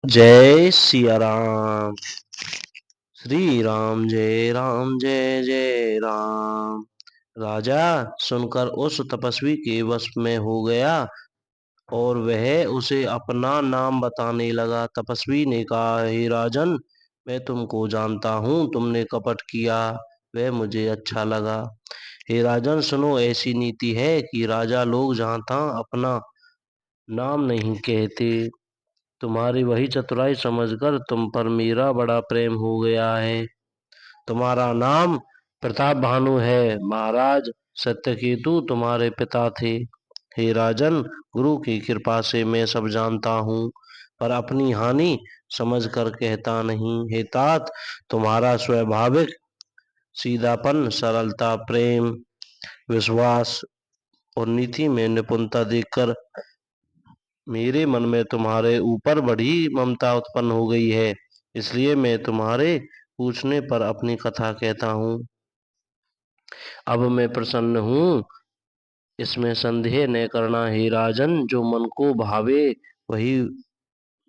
जय सिया राम। श्री राम जय जय राम। राजा सुनकर उस तपस्वी के वश में हो गया और वह उसे अपना नाम बताने लगा। तपस्वी ने कहा, हे राजन, मैं तुमको जानता हूँ, तुमने कपट किया, वह मुझे अच्छा लगा। हे राजन सुनो, ऐसी नीति है कि राजा लोग जहाँ तहाँ अपना नाम नहीं कहते। तुम्हारी वही चतुराई समझकर तुम पर मेरा बड़ा प्रेम हो गया है। तुम्हारा नाम प्रताप भानु है। महाराज सत्यकेतु तुम्हारे पिता थे। हे राजन, गुरु की कृपा से मैं सब जानता हूँ, पर अपनी हानि समझकर कहता नहीं। हे तात, तुम्हारा स्वाभाविक सीधापन, सरलता, प्रेम, विश्वास और नीति में निपुणता देखकर मेरे मन में तुम्हारे ऊपर बड़ी ममता उत्पन्न हो गई है। इसलिए मैं तुम्हारे पूछने पर अपनी कथा कहता हूँ। अब मैं प्रसन्न हूँ, इसमें संदेह न करना। हे राजन, जो मन को भावे वही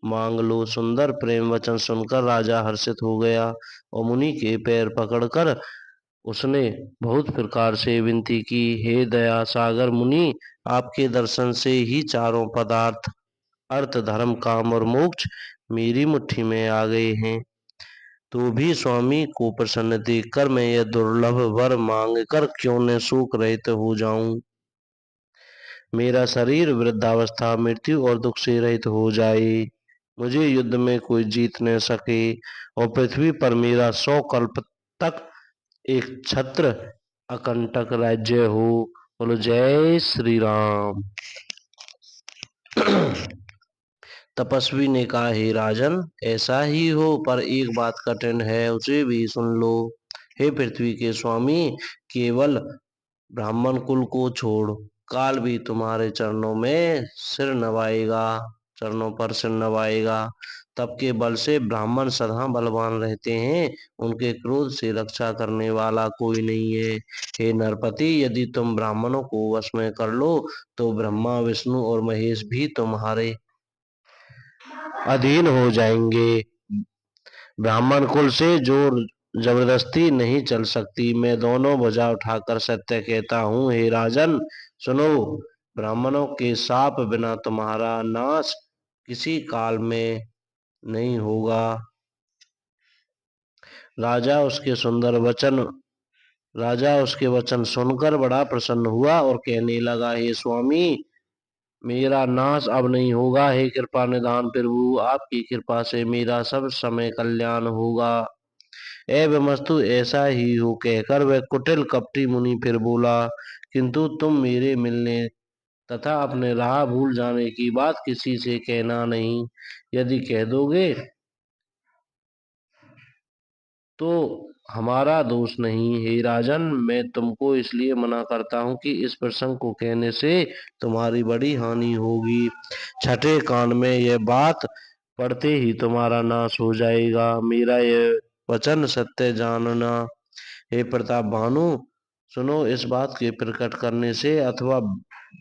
मांग लो। सुंदर प्रेम वचन सुनकर राजा हर्षित हो गया और मुनि के पैर पकड़कर उसने बहुत प्रकार से विनती की। हे दया सागर मुनि, आपके दर्शन से ही चारों पदार्थ, अर्थ, धर्म, काम और मोक्ष मेरी मुट्ठी में आ गए हैं। तो भी स्वामी को प्रसन्न देखकर मैं यह दुर्लभ वर मांग कर क्यों न शोक रहित हो जाऊं। मेरा शरीर वृद्धावस्था, मृत्यु और दुख से रहित हो जाए, मुझे युद्ध में कोई जीत न सके और पृथ्वी पर मेरा 100 कल्प तक एक छत्र अकंटक राज्य हो। बोलो जय श्री राम। तपस्वी ने कहा, हे राजन, ऐसा ही हो, पर एक बात कठिन है, उसे भी सुन लो। हे पृथ्वी के स्वामी, केवल ब्राह्मण कुल को छोड़ काल भी तुम्हारे चरणों पर सिर नवाएगा। तब के बल से ब्राह्मण सदा बलवान रहते हैं, उनके क्रोध से रक्षा करने वाला कोई नहीं है। हे नरपति, यदि तुम ब्राह्मणों को वश में कर लो तो ब्रह्मा, विष्णु और महेश भी तुम्हारे अधीन हो जाएंगे। ब्राह्मण कुल से जोर जबरदस्ती नहीं चल सकती। मैं दोनों भुजा उठाकर सत्य कहता हूँ। हे राजन सुनो, ब्राह्मणों के शाप बिना तुम्हारा नाश किसी काल में नहीं होगा। राजा उसके सुंदर वचन राजा उसके वचन सुनकर बड़ा प्रसन्न हुआ और कहने लगा, हे स्वामी, मेरा नाश अब नहीं होगा। हे कृपा निधान प्रभु, आपकी कृपा से मेरा सब समय कल्याण होगा। एवमस्तु ऐसा ही हो, कहकर वह कुटिल कपटी मुनि फिर बोला, किंतु तुम मेरे मिलने तथा अपने राह भूल जाने की बात किसी से कहना नहीं। यदि कह दोगे तो हमारा दोष नहीं। हे राजन, मैं तुमको इसलिए मना करता हूँ कि इस प्रसंग को कहने से तुम्हारी बड़ी हानि होगी। छठे कान में यह बात पढ़ते ही तुम्हारा नाश हो जाएगा। मेरा यह वचन सत्य जानना। हे प्रताप भानु, सुनो, इस बात के प्रकट करने से अथवा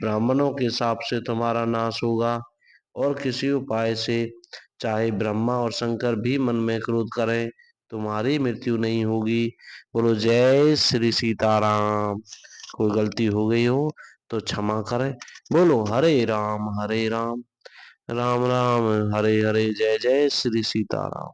ब्राह्मणों के शाप से तुम्हारा नाश होगा, और किसी उपाय से, चाहे ब्रह्मा और शंकर भी मन में क्रोध करें, तुम्हारी मृत्यु नहीं होगी। बोलो जय श्री सीताराम। कोई गलती हो गई हो तो क्षमा करें। बोलो हरे राम राम राम हरे हरे, जय जय श्री सीताराम।